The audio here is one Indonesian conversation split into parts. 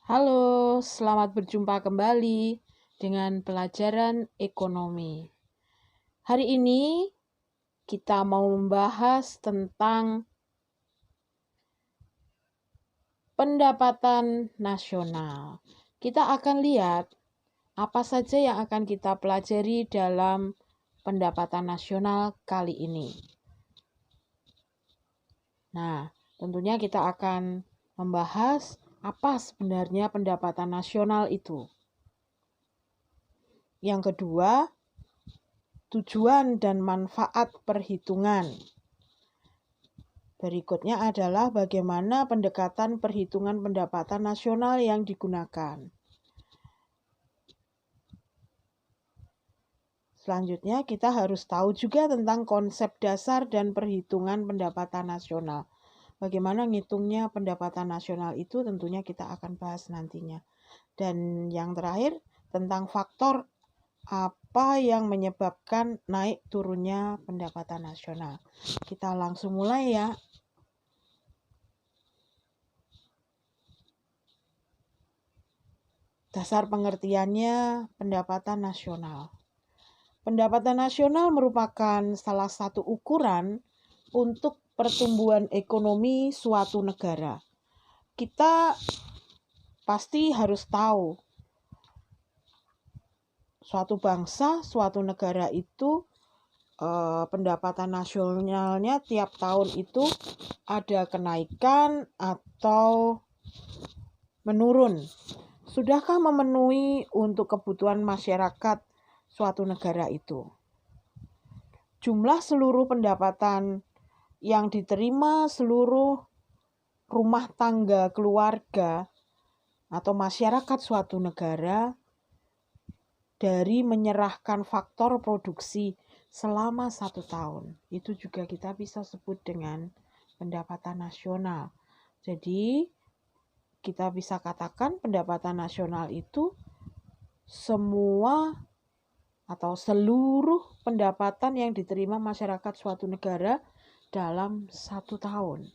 Halo, selamat berjumpa kembali dengan pelajaran ekonomi. Hari ini kita mau membahas tentang pendapatan nasional. Kita akan lihat apa saja yang akan kita pelajari dalam pendapatan nasional kali ini. Nah, tentunya kita akan membahas apa sebenarnya pendapatan nasional itu. Yang kedua, tujuan dan manfaat perhitungan. Berikutnya adalah bagaimana pendekatan perhitungan pendapatan nasional yang digunakan. Selanjutnya kita harus tahu juga tentang konsep dasar dan perhitungan pendapatan nasional. Bagaimana ngitungnya pendapatan nasional itu tentunya kita akan bahas nantinya. Dan yang terakhir tentang faktor apa yang menyebabkan naik turunnya pendapatan nasional. Kita langsung mulai ya. Dasar pengertiannya pendapatan nasional. Pendapatan nasional merupakan salah satu ukuran untuk pertumbuhan ekonomi suatu negara. Kita pasti harus tahu suatu bangsa, suatu negara itu pendapatan nasionalnya tiap tahun itu ada kenaikan atau menurun. Sudahkah memenuhi untuk kebutuhan masyarakat suatu negara itu? Jumlah seluruh pendapatan yang diterima seluruh rumah tangga keluarga atau masyarakat suatu negara dari menyerahkan faktor produksi selama 1 tahun. Itu juga kita bisa sebut dengan pendapatan nasional. Jadi kita bisa katakan pendapatan nasional itu semua atau seluruh pendapatan yang diterima masyarakat suatu negara dalam 1 tahun.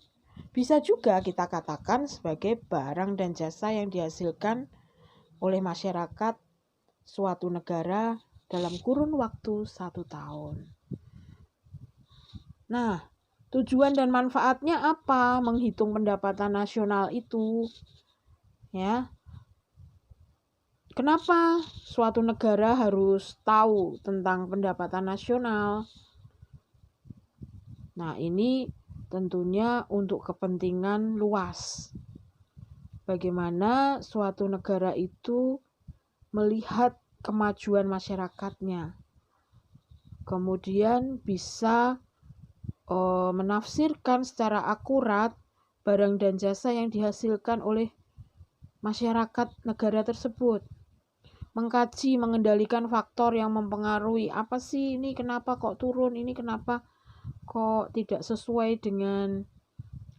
Bisa juga kita katakan sebagai barang dan jasa yang dihasilkan oleh masyarakat suatu negara dalam kurun waktu 1 tahun. Nah, tujuan dan manfaatnya apa menghitung pendapatan nasional itu? Ya. Kenapa suatu negara harus tahu tentang pendapatan nasional? Nah, ini tentunya untuk kepentingan luas. Bagaimana suatu negara itu melihat kemajuan masyarakatnya. Kemudian bisa menafsirkan secara akurat barang dan jasa yang dihasilkan oleh masyarakat negara tersebut. Mengkaji, mengendalikan faktor yang mempengaruhi apa sih ini kenapa kok turun, ini kenapa kok tidak sesuai dengan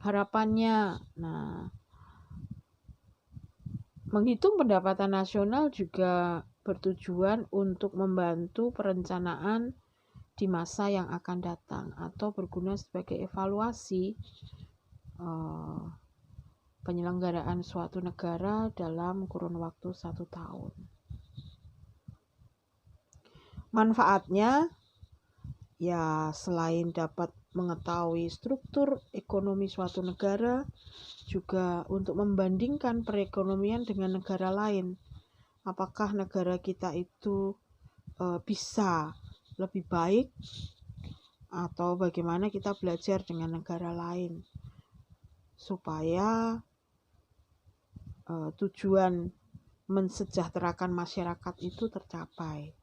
harapannya. Nah, menghitung pendapatan nasional juga bertujuan untuk membantu perencanaan di masa yang akan datang atau berguna sebagai evaluasi penyelenggaraan suatu negara dalam kurun waktu 1 tahun. Manfaatnya ya selain dapat mengetahui struktur ekonomi suatu negara, juga untuk membandingkan perekonomian dengan negara lain. Apakah negara kita itu bisa lebih baik atau bagaimana kita belajar dengan negara lain supaya tujuan mensejahterakan masyarakat itu tercapai.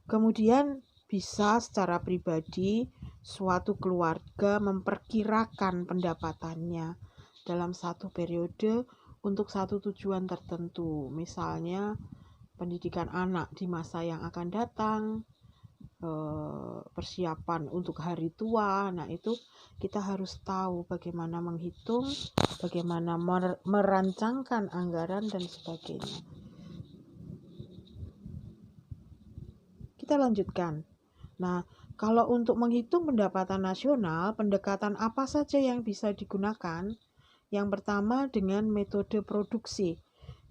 Kemudian bisa secara pribadi suatu keluarga memperkirakan pendapatannya dalam satu periode untuk satu tujuan tertentu. Misalnya pendidikan anak di masa yang akan datang, persiapan untuk hari tua. Nah, itu kita harus tahu bagaimana menghitung, bagaimana merancangkan anggaran dan sebagainya. Kita lanjutkan. Nah, kalau untuk menghitung pendapatan nasional, pendekatan apa saja yang bisa digunakan? Yang pertama dengan metode produksi,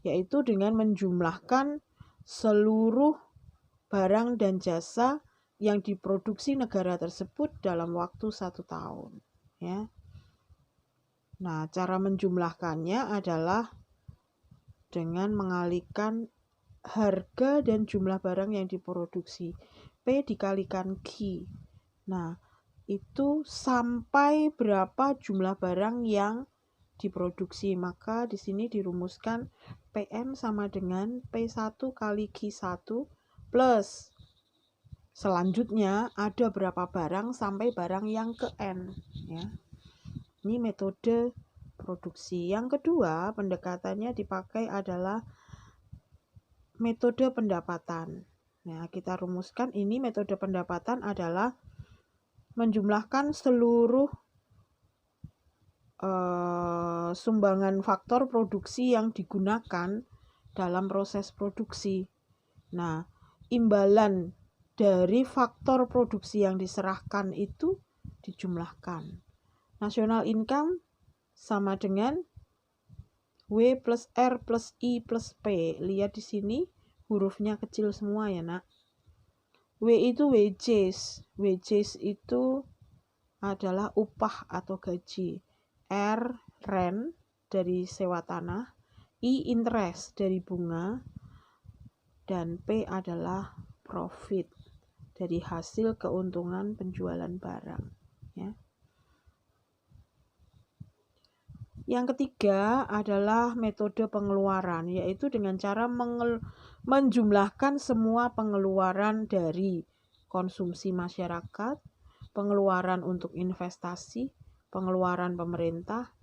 yaitu dengan menjumlahkan seluruh barang dan jasa yang diproduksi negara tersebut dalam waktu 1 tahun. Ya. Nah, cara menjumlahkannya adalah dengan mengalihkan harga dan jumlah barang yang diproduksi. P dikalikan Q. Nah, itu sampai berapa jumlah barang yang diproduksi. Maka di sini dirumuskan PM sama dengan P1 kali Q1 plus selanjutnya ada berapa barang sampai barang yang ke N. Ya. Ini metode produksi. Yang kedua, pendekatannya dipakai adalah metode pendapatan. Nah, kita rumuskan ini metode pendapatan adalah menjumlahkan seluruh sumbangan faktor produksi yang digunakan dalam proses produksi. Nah, imbalan dari faktor produksi yang diserahkan itu dijumlahkan. National income sama dengan W plus R plus I plus P. Lihat di sini hurufnya kecil semua ya nak. W itu wages. Wages itu adalah upah atau gaji. R rent dari sewa tanah. I interest dari bunga. Dan P adalah profit dari hasil keuntungan penjualan barang. Ya. Yang ketiga adalah metode pengeluaran, yaitu dengan cara menjumlahkan semua pengeluaran dari konsumsi masyarakat, pengeluaran untuk investasi, pengeluaran pemerintah,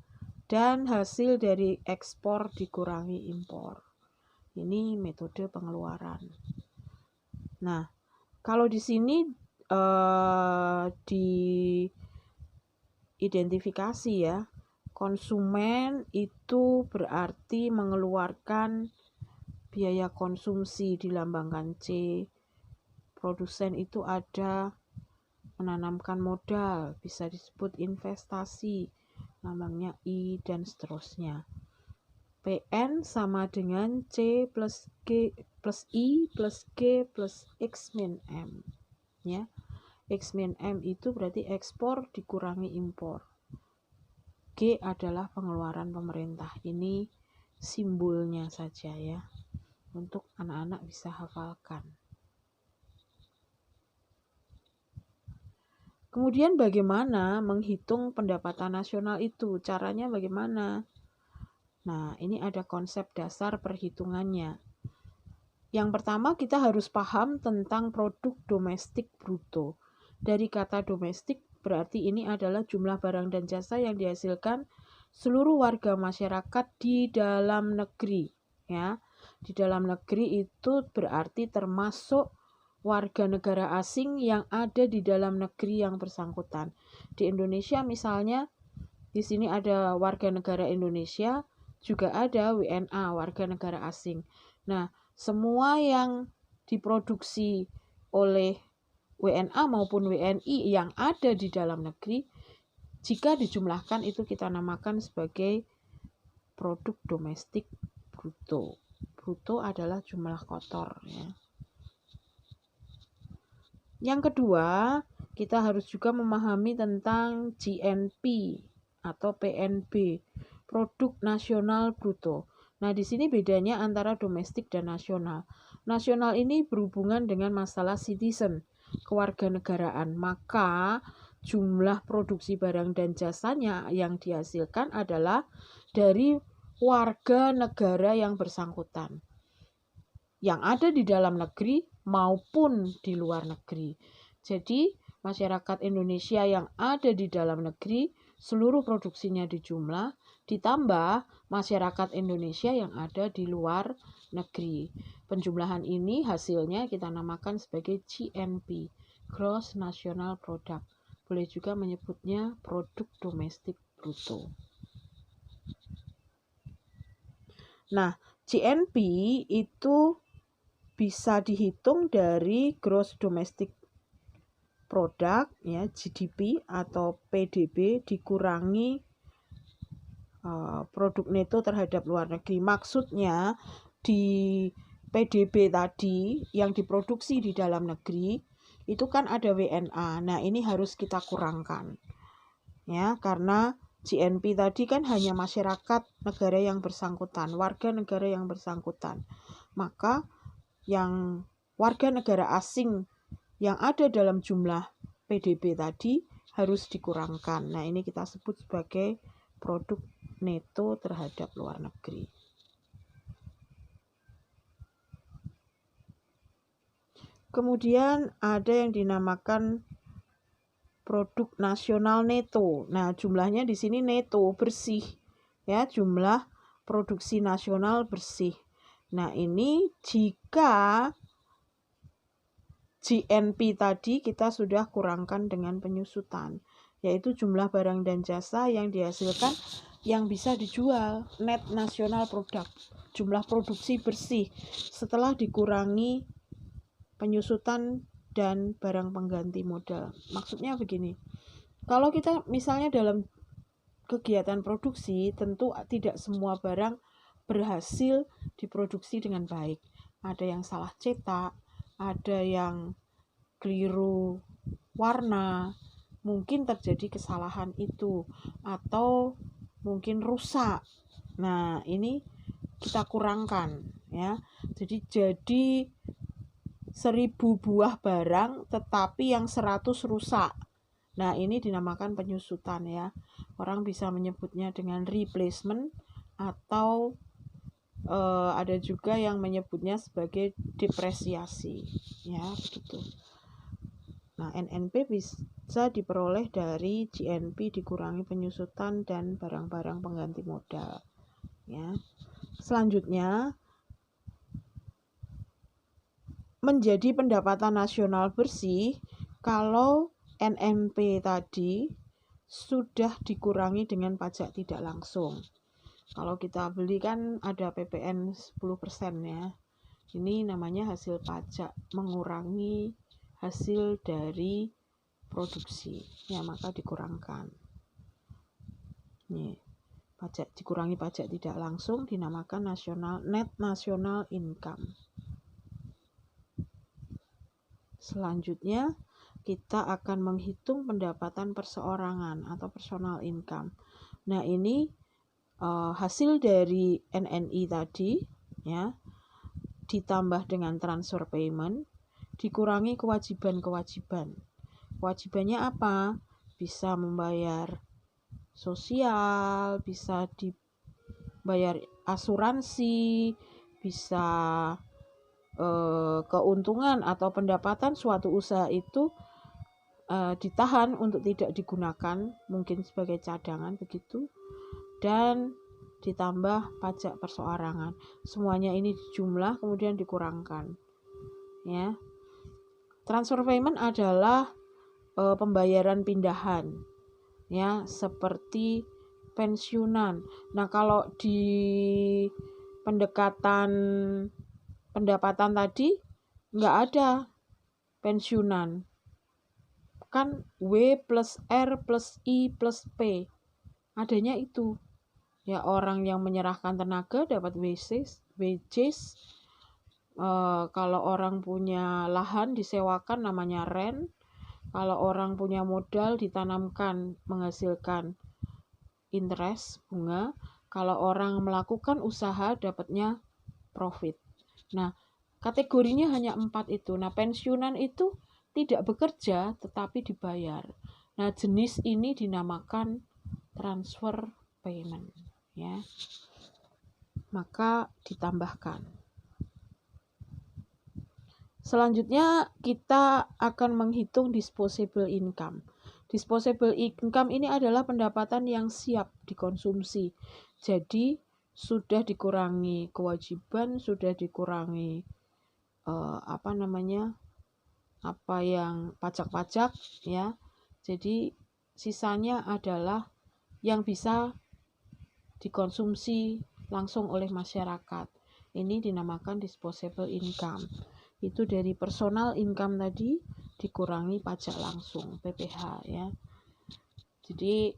dan hasil dari ekspor dikurangi impor. Ini metode pengeluaran. Nah, kalau di sini diidentifikasi ya, konsumen itu berarti mengeluarkan biaya konsumsi dilambangkan C. Produsen itu ada menanamkan modal, bisa disebut investasi, lambangnya I, dan seterusnya. PN sama dengan C plus G plus I plus G plus X min M. Ya. X min M itu berarti ekspor dikurangi impor. G adalah pengeluaran pemerintah. Ini simbolnya saja ya, untuk anak-anak bisa hafalkan. Kemudian bagaimana menghitung pendapatan nasional itu? Caranya bagaimana? Nah, ini ada konsep dasar perhitungannya. Yang pertama kita harus paham tentang produk domestik bruto. Dari kata domestik berarti ini adalah jumlah barang dan jasa yang dihasilkan seluruh warga masyarakat di dalam negeri. Ya, di dalam negeri itu berarti termasuk warga negara asing yang ada di dalam negeri yang bersangkutan. Di Indonesia misalnya, di sini ada warga negara Indonesia, juga ada WNA, warga negara asing. Nah, semua yang diproduksi oleh WNA maupun WNI yang ada di dalam negeri, jika dijumlahkan itu kita namakan sebagai produk domestik bruto. Bruto adalah jumlah kotor ya. Yang kedua, kita harus juga memahami tentang GNP atau PNB, produk nasional bruto. Nah, di sini bedanya antara domestik dan nasional. Nasional ini berhubungan dengan masalah citizen, kewarganegaraan. Maka jumlah produksi barang dan jasanya yang dihasilkan adalah dari warga negara yang bersangkutan, yang ada di dalam negeri maupun di luar negeri. Jadi, masyarakat Indonesia yang ada di dalam negeri, seluruh produksinya dijumlah, ditambah masyarakat Indonesia yang ada di luar negeri. Penjumlahan ini hasilnya kita namakan sebagai GNP, Gross National Product. Boleh juga menyebutnya produk domestik bruto. Nah, GNP itu bisa dihitung dari Gross Domestic Product ya, GDP atau PDB dikurangi produk neto terhadap luar negeri. Maksudnya di PDB tadi yang diproduksi di dalam negeri itu kan ada WNA. Nah, ini harus kita kurangkan. Ya, karena GNP tadi kan hanya masyarakat negara yang bersangkutan, warga negara yang bersangkutan. Maka yang warga negara asing yang ada dalam jumlah PDB tadi harus dikurangkan. Nah, ini kita sebut sebagai produk neto terhadap luar negeri. Kemudian ada yang dinamakan produk nasional neto. Nah, jumlahnya di sini neto, bersih. Ya, jumlah produksi nasional bersih. Nah, ini jika GNP tadi kita sudah kurangkan dengan penyusutan, yaitu jumlah barang dan jasa yang dihasilkan yang bisa dijual, net nasional product, jumlah produksi bersih setelah dikurangi penyusutan dan barang pengganti modal. Maksudnya begini, kalau kita misalnya dalam kegiatan produksi, tentu tidak semua barang berhasil diproduksi dengan baik. Ada yang salah cetak, ada yang keliru warna, mungkin terjadi kesalahan itu, atau mungkin rusak. Nah, ini kita kurangkan ya. Jadi 1000 buah barang tetapi yang 100 rusak. Nah, ini dinamakan penyusutan ya. Orang bisa menyebutnya dengan replacement atau ada juga yang menyebutnya sebagai depresiasi ya, begitu. Nah, NNP bisa diperoleh dari GNP dikurangi penyusutan dan barang-barang pengganti modal ya. Selanjutnya, menjadi pendapatan nasional bersih kalau NNP tadi sudah dikurangi dengan pajak tidak langsung. Kalau kita beli kan ada PPN 10% ya. Ini namanya hasil pajak, mengurangi hasil dari produksi. Ya, maka dikurangkan. Nih, dikurangi pajak tidak langsung dinamakan net national income. Selanjutnya, kita akan menghitung pendapatan perseorangan atau personal income. Nah, ini hasil dari NNI tadi ya, ditambah dengan transfer payment, dikurangi kewajiban-kewajiban. Kewajibannya apa? Bisa membayar sosial, bisa dibayar asuransi, bisa keuntungan atau pendapatan suatu usaha itu ditahan untuk tidak digunakan, mungkin sebagai cadangan begitu, dan ditambah pajak perseorangan. Semuanya ini dijumlah kemudian dikurangkan ya. Transfer payment adalah pembayaran pindahan ya, seperti pensiunan. Nah, kalau di pendekatan pendapatan tadi nggak ada pensiunan, kan W plus R plus I plus P, adanya itu ya, orang yang menyerahkan tenaga dapat wages. Kalau orang punya lahan disewakan namanya rent. Kalau orang punya modal ditanamkan menghasilkan interest, bunga. Kalau orang melakukan usaha dapatnya profit. Nah, kategorinya hanya 4 itu. Nah, pensiunan itu tidak bekerja tetapi dibayar. Nah, jenis ini dinamakan transfer payment ya. Maka ditambahkan. Selanjutnya kita akan menghitung disposable income. Disposable income ini adalah pendapatan yang siap dikonsumsi. Jadi sudah dikurangi kewajiban, sudah dikurangi pajak-pajak ya. Jadi sisanya adalah yang bisa dikonsumsi langsung oleh masyarakat. Ini dinamakan disposable income. Itu dari personal income tadi dikurangi pajak langsung, PPh ya. Jadi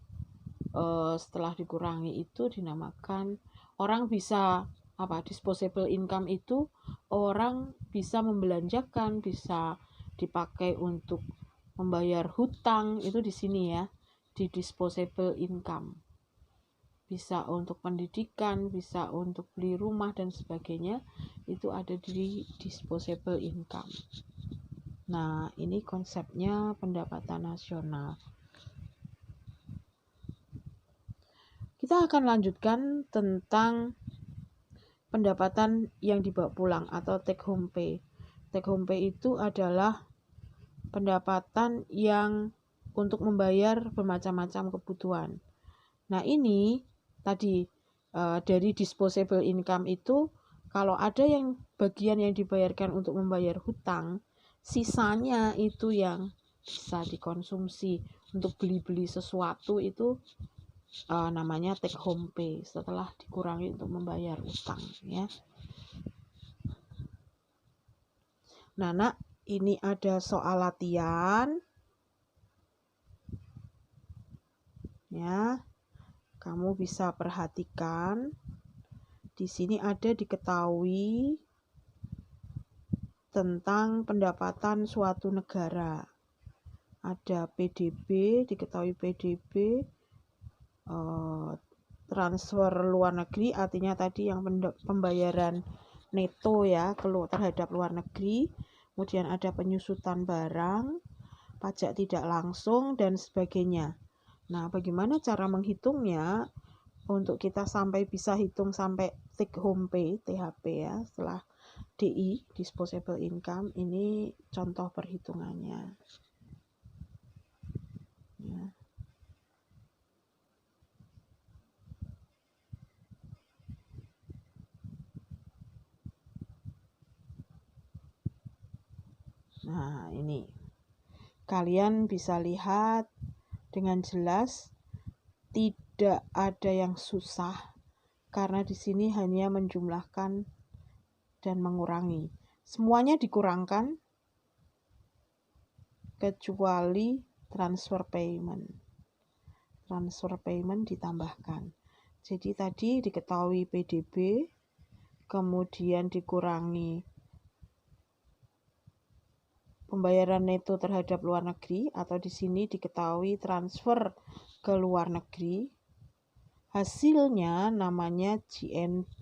setelah dikurangi itu dinamakan orang bisa disposable income itu orang bisa membelanjakan, bisa dipakai untuk membayar hutang, itu di sini ya, di disposable income. Bisa untuk pendidikan, bisa untuk beli rumah dan sebagainya, itu ada di disposable income. Nah, ini konsepnya pendapatan nasional. Kita akan lanjutkan tentang pendapatan yang dibawa pulang atau take home pay. Take home pay itu adalah pendapatan yang untuk membayar bermacam-macam kebutuhan. Nah, ini tadi dari disposable income itu kalau ada yang bagian yang dibayarkan untuk membayar hutang, sisanya itu yang bisa dikonsumsi untuk beli-beli sesuatu, itu namanya take home pay setelah dikurangi untuk membayar utang ya. Nah, Nak, ini ada soal latihan ya. Kamu bisa perhatikan. Di sini ada diketahui tentang pendapatan suatu negara. Ada PDB, diketahui PDB, transfer luar negeri, artinya tadi yang pembayaran neto ya terhadap luar negeri. Kemudian ada penyusutan barang, pajak tidak langsung, dan sebagainya. Nah, bagaimana cara menghitungnya? Untuk kita sampai bisa hitung sampai take home pay, THP ya, setelah DI, disposable income, ini contoh perhitungannya. Ya. Nah, ini. Kalian bisa lihat dengan jelas tidak ada yang susah karena di sini hanya menjumlahkan dan mengurangi. Semuanya dikurangkan kecuali transfer payment. Transfer payment ditambahkan. Jadi tadi diketahui PDB, kemudian dikurangi pembayaran neto terhadap luar negeri, atau di sini diketahui transfer ke luar negeri. Hasilnya namanya GNP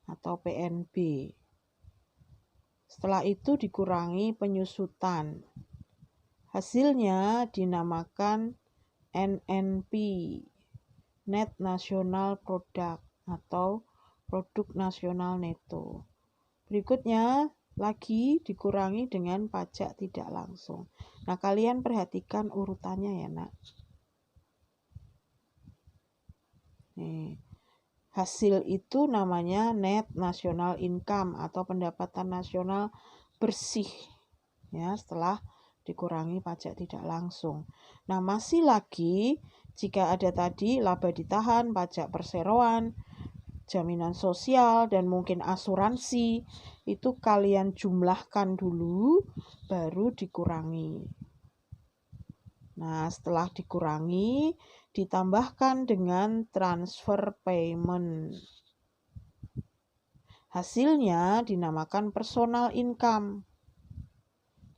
atau PNB. Setelah itu dikurangi penyusutan. Hasilnya dinamakan NNP, Net National Product atau Produk Nasional Neto. Berikutnya lagi dikurangi dengan pajak tidak langsung. Nah, kalian perhatikan urutannya ya, Nak. Nih, hasil itu namanya net national income atau pendapatan nasional bersih ya, setelah dikurangi pajak tidak langsung. Nah, masih lagi jika ada tadi laba ditahan, pajak perseroan, jaminan sosial, dan mungkin asuransi, itu kalian jumlahkan dulu baru dikurangi. Nah, setelah dikurangi ditambahkan dengan transfer payment. Hasilnya dinamakan personal income.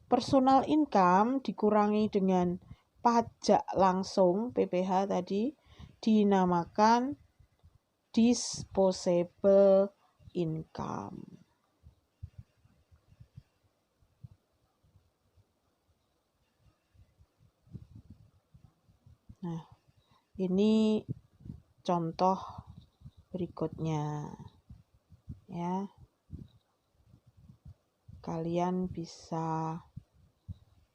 Personal income dikurangi dengan pajak langsung, PPh tadi, dinamakan disposable income. Nah, ini contoh berikutnya ya. Kalian bisa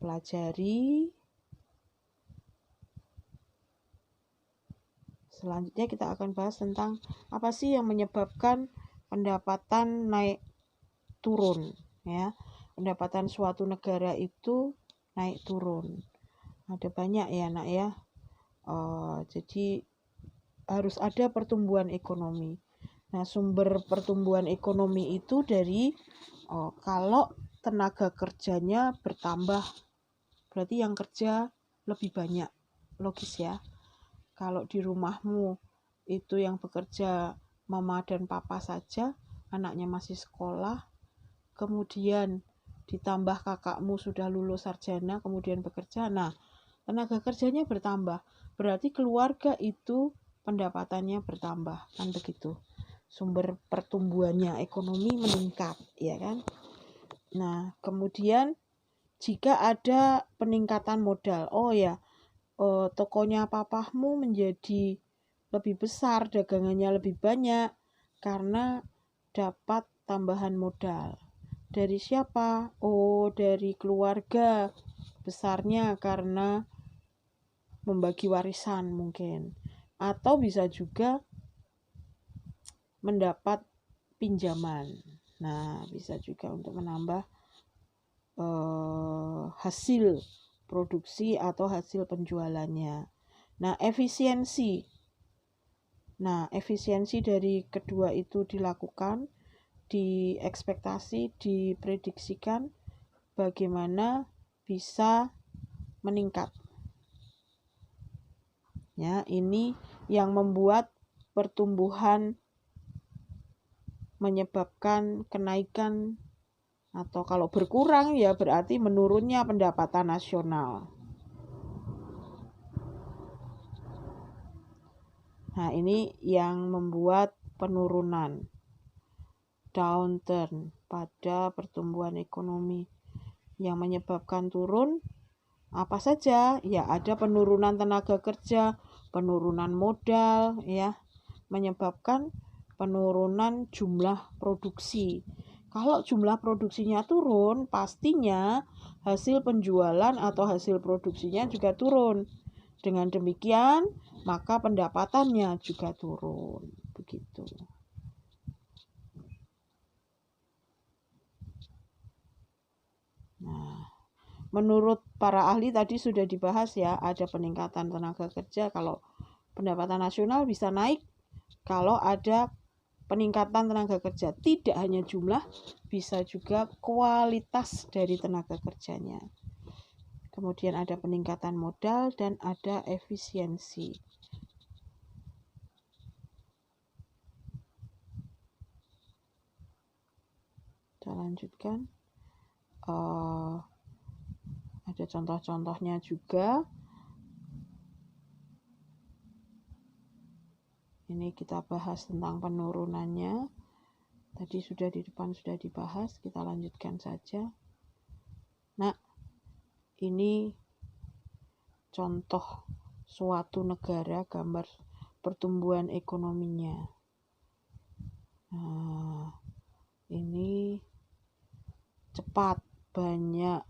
pelajari. Selanjutnya kita akan bahas tentang apa sih yang menyebabkan pendapatan naik turun ya. Pendapatan suatu negara itu naik turun. Ada banyak ya, Nak ya. Jadi harus ada pertumbuhan ekonomi. Nah, sumber pertumbuhan ekonomi itu dari kalau tenaga kerjanya bertambah, berarti yang kerja lebih banyak. Logis ya. Kalau di rumahmu itu yang bekerja mama dan papa saja, anaknya masih sekolah, kemudian ditambah kakakmu sudah lulus sarjana, kemudian bekerja, nah tenaga kerjanya bertambah, berarti keluarga itu pendapatannya bertambah, kan begitu. Sumber pertumbuhannya, ekonomi meningkat, ya kan? Nah, kemudian jika ada peningkatan modal, tokonya papahmu menjadi lebih besar, dagangannya lebih banyak karena dapat tambahan modal. Dari siapa? Oh, dari keluarga besarnya karena membagi warisan mungkin. Atau bisa juga mendapat pinjaman. Nah, bisa juga untuk menambah hasil produksi atau hasil penjualannya. Nah, efisiensi dari kedua itu dilakukan, diekspektasi, diprediksikan bagaimana bisa meningkat. Ya, ini yang membuat pertumbuhan menyebabkan kenaikan, atau kalau berkurang ya berarti menurunnya pendapatan nasional. Nah, ini yang membuat penurunan, downturn pada pertumbuhan ekonomi. Yang menyebabkan turun apa saja? Ya, ada penurunan tenaga kerja, penurunan modal, ya, menyebabkan penurunan jumlah produksi. Kalau jumlah produksinya turun, pastinya hasil penjualan atau hasil produksinya juga turun. Dengan demikian, maka pendapatannya juga turun. Begitu. Nah, menurut para ahli tadi sudah dibahas ya, ada peningkatan tenaga kerja. Kalau pendapatan nasional bisa naik kalau ada peningkatan tenaga kerja, tidak hanya jumlah, bisa juga kualitas dari tenaga kerjanya. Kemudian ada peningkatan modal dan ada efisiensi. Kita lanjutkan. Ada contoh-contohnya juga. Ini kita bahas tentang penurunannya. Tadi sudah di depan sudah dibahas, kita lanjutkan saja. Nah, ini contoh suatu negara, gambar pertumbuhan ekonominya. Nah, ini cepat, banyak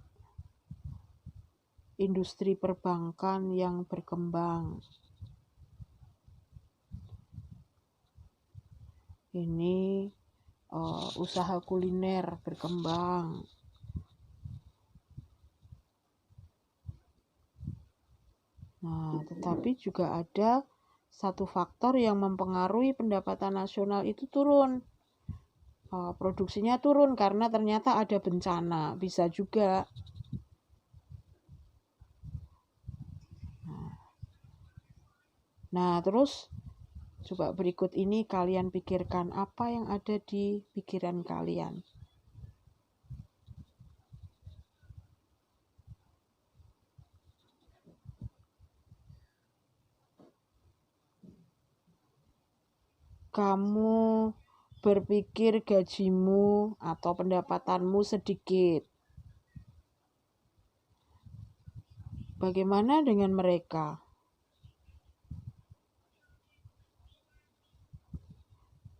industri perbankan yang berkembang. Ini usaha kuliner berkembang. Nah, tetapi juga ada satu faktor yang mempengaruhi pendapatan nasional itu turun. Produksinya turun karena ternyata ada bencana, bisa juga. Nah, terus coba berikut ini kalian pikirkan apa yang ada di pikiran kalian. Kamu berpikir gajimu atau pendapatanmu sedikit. Bagaimana dengan mereka?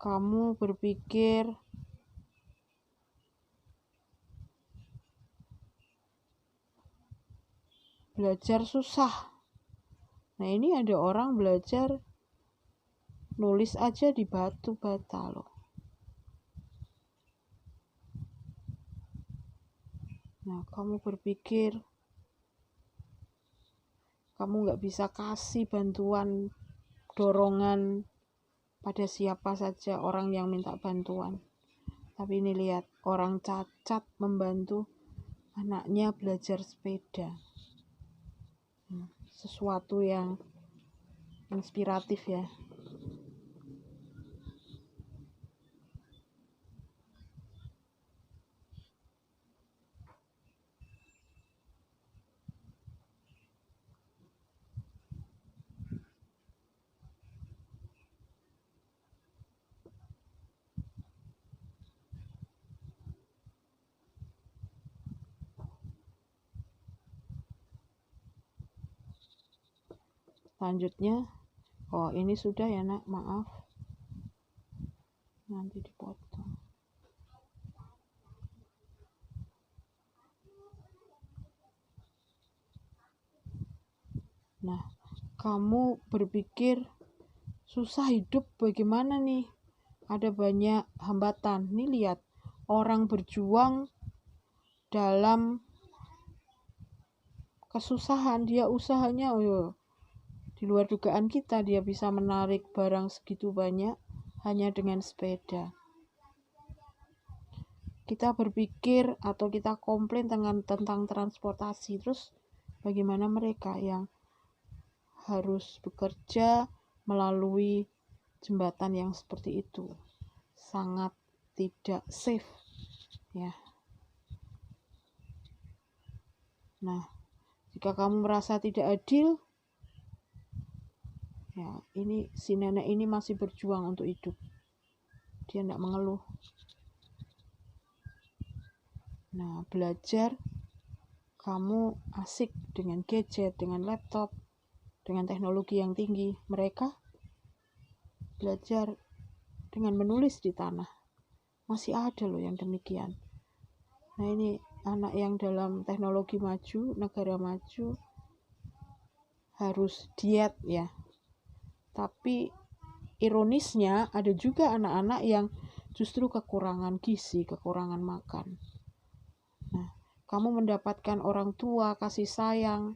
Kamu berpikir belajar susah. Nah, ini ada orang belajar nulis aja di batu bata loh. Nah, kamu berpikir kamu nggak bisa kasih bantuan, dorongan pada siapa saja orang yang minta bantuan. Tapi ini lihat, orang cacat membantu anaknya belajar sepeda. Sesuatu yang inspiratif ya. Selanjutnya, oh ini sudah ya nak, maaf, nanti dipotong. Nah, kamu berpikir susah hidup bagaimana nih? Ada banyak hambatan. Nih lihat, orang berjuang dalam kesusahan, dia usahanya di luar dugaan kita, dia bisa menarik barang segitu banyak hanya dengan sepeda. Kita berpikir atau kita komplain tentang transportasi, terus bagaimana mereka yang harus bekerja melalui jembatan yang seperti itu? Sangat tidak safe ya. Nah, jika kamu merasa tidak adil, ya ini si nenek ini masih berjuang untuk hidup, dia tidak mengeluh. Nah, belajar kamu asik dengan gadget, dengan laptop, dengan teknologi yang tinggi. Mereka belajar dengan menulis di tanah. Masih ada loh yang demikian. Nah, ini anak yang dalam teknologi maju, negara maju, harus diet ya. Tapi ironisnya ada juga anak-anak yang justru kekurangan gizi, kekurangan makan. Nah, kamu mendapatkan orang tua kasih sayang.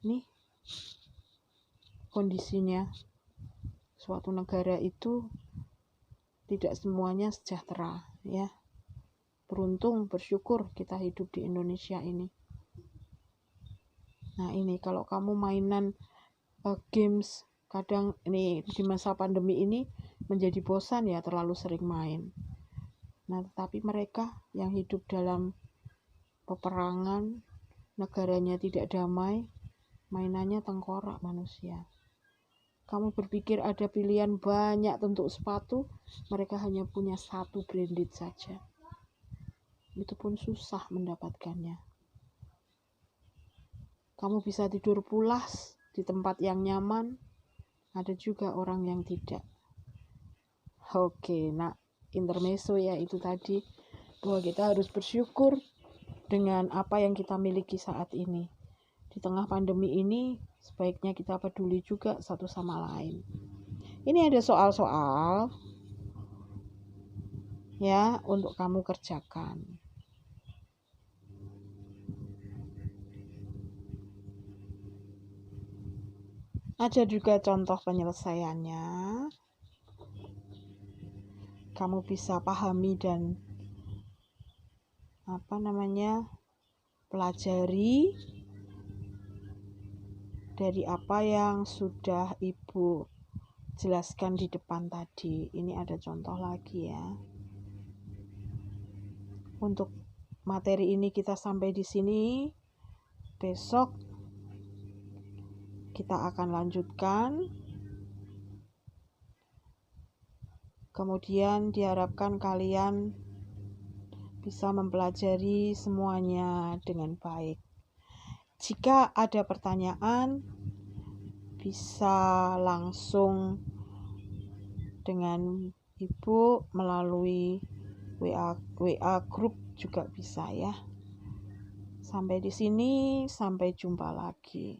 Nih kondisinya. Suatu negara itu tidak semuanya sejahtera ya. Beruntung, bersyukur kita hidup di Indonesia ini. Nah, ini kalau kamu mainan games, kadang ini di masa pandemi ini menjadi bosan ya, terlalu sering main. Nah, tetapi mereka yang hidup dalam peperangan, negaranya tidak damai, mainannya tengkorak manusia. Kamu berpikir ada pilihan banyak untuk sepatu, mereka hanya punya satu branded saja. Itu pun susah mendapatkannya. Kamu bisa tidur pulas di tempat yang nyaman, ada juga orang yang tidak. Oke, nah intermezzo ya itu tadi, bahwa kita harus bersyukur dengan apa yang kita miliki saat ini. Di tengah pandemi ini, sebaiknya kita peduli juga satu sama lain. Ini ada soal-soal ya untuk kamu kerjakan. Ada juga contoh penyelesaiannya. Kamu bisa pahami dan pelajari dari apa yang sudah Ibu jelaskan di depan tadi. Ini ada contoh lagi ya. Untuk materi ini kita sampai di sini. Besok kita akan lanjutkan. Kemudian diharapkan kalian bisa mempelajari semuanya dengan baik. Jika ada pertanyaan, bisa langsung dengan Ibu melalui WA grup juga bisa ya. Sampai di sini, sampai jumpa lagi.